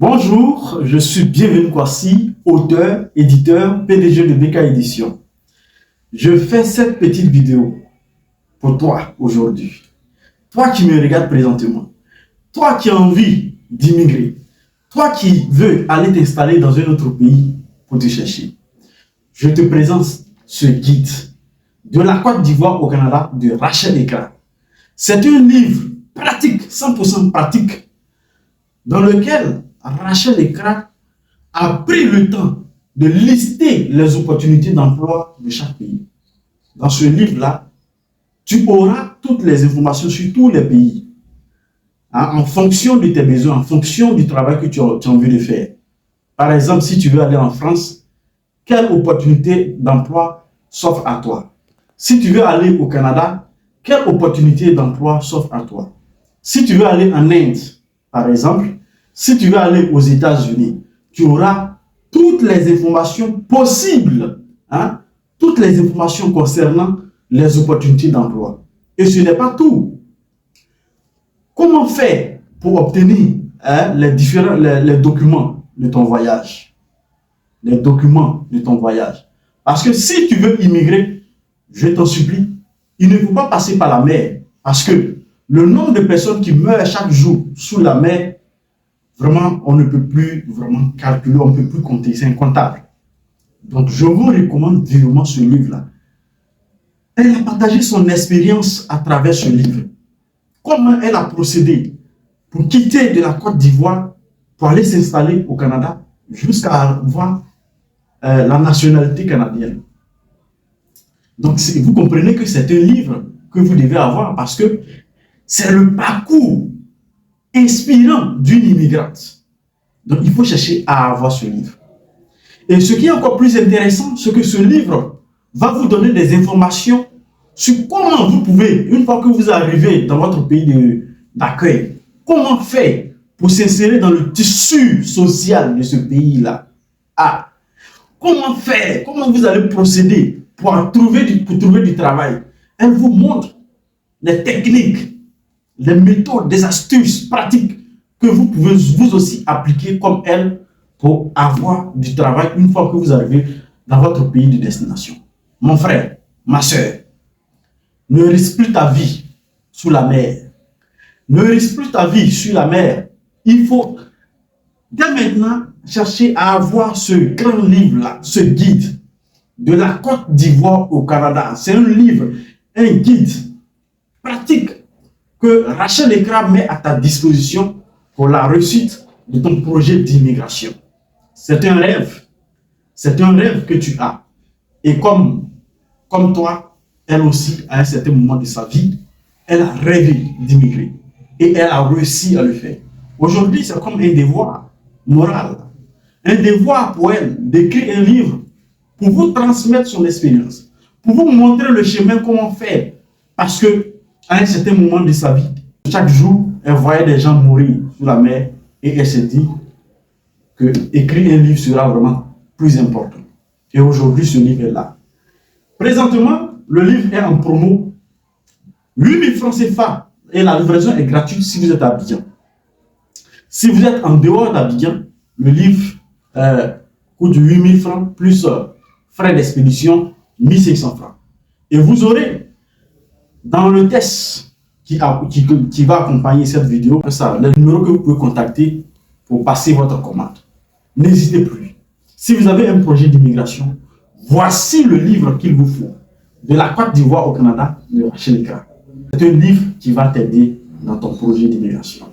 Bonjour, je suis Bienvenu Kwasi, auteur, éditeur, PDG de BK Édition. Je fais cette petite vidéo pour toi aujourd'hui. Toi qui me regardes présentement, toi qui as envie d'immigrer, toi qui veux aller t'installer dans un autre pays pour te chercher. Je te présente ce guide de la Côte d'Ivoire au Canada de Rachel Ekra. C'est un livre pratique, 100% pratique, dans lequel Rachel Ekra a pris le temps de lister les opportunités d'emploi de chaque pays. Dans ce livre-là, tu auras toutes les informations sur tous les pays, en fonction de tes besoins, en fonction du travail que tu as envie de faire. Par exemple, si tu veux aller en France, quelle opportunité d'emploi s'offre à toi? Si tu veux aller au Canada, quelle opportunité d'emploi s'offre à toi? Si tu veux aller en Inde, par exemple, si tu veux aller aux États-Unis, tu auras toutes les informations possibles, toutes les informations concernant les opportunités d'emploi. Et ce n'est pas tout. Comment faire pour obtenir les documents de ton voyage? Les documents de ton voyage. Parce que si tu veux immigrer, je t'en supplie, il ne faut pas passer par la mer. Parce que le nombre de personnes qui meurent chaque jour sous la mer, vraiment, on ne peut plus vraiment calculer, on ne peut plus compter, c'est incontable. Donc, je vous recommande vivement ce livre-là. Elle a partagé son expérience à travers ce livre. Comment elle a procédé pour quitter de la Côte d'Ivoire pour aller s'installer au Canada jusqu'à avoir la nationalité canadienne. Donc, vous comprenez que c'est un livre que vous devez avoir parce que c'est le parcours inspirant d'une immigrante. Donc, il faut chercher à avoir ce livre. Et ce qui est encore plus intéressant, c'est que ce livre va vous donner des informations sur comment vous pouvez, une fois que vous arrivez dans votre pays d'accueil, comment faire pour s'insérer dans le tissu social de ce pays-là. Comment faire, comment vous allez procéder pour trouver du travail. Elle vous montre les techniques, les méthodes, des astuces pratiques que vous pouvez vous aussi appliquer comme elle pour avoir du travail une fois que vous arrivez dans votre pays de destination. Mon frère, ma soeur, ne risque plus ta vie sous la mer. Ne risque plus ta vie sur la mer. Il faut dès maintenant chercher à avoir ce grand livre-là, ce guide de la Côte d'Ivoire au Canada. C'est un livre, un guide pratique que Rachel Ekra met à ta disposition pour la réussite de ton projet d'immigration. C'est un rêve. C'est un rêve que tu as. Et comme toi, elle aussi, à un certain moment de sa vie, elle a rêvé d'immigrer. Et elle a réussi à le faire. Aujourd'hui, c'est comme un devoir moral. Un devoir pour elle d'écrire un livre pour vous transmettre son expérience. Pour vous montrer le chemin, comment faire. Parce que à un certain moment de sa vie, chaque jour, elle voyait des gens mourir sous la mer et elle s'est dit que écrire un livre sera vraiment plus important. Et aujourd'hui, ce livre est là. Présentement, le livre est en promo. 8 000 francs CFA et la livraison est gratuite si vous êtes à Abidjan. Si vous êtes en dehors d'Abidjan, le livre coûte 8 000 francs plus frais d'expédition 1 500 francs. Et vous aurez dans le test qui va accompagner cette vidéo, le numéro que vous pouvez contacter pour passer votre commande. N'hésitez plus. Si vous avez un projet d'immigration, voici le livre qu'il vous faut. De la Côte d'Ivoire au Canada, de Rachel Ekra. C'est un livre qui va t'aider dans ton projet d'immigration.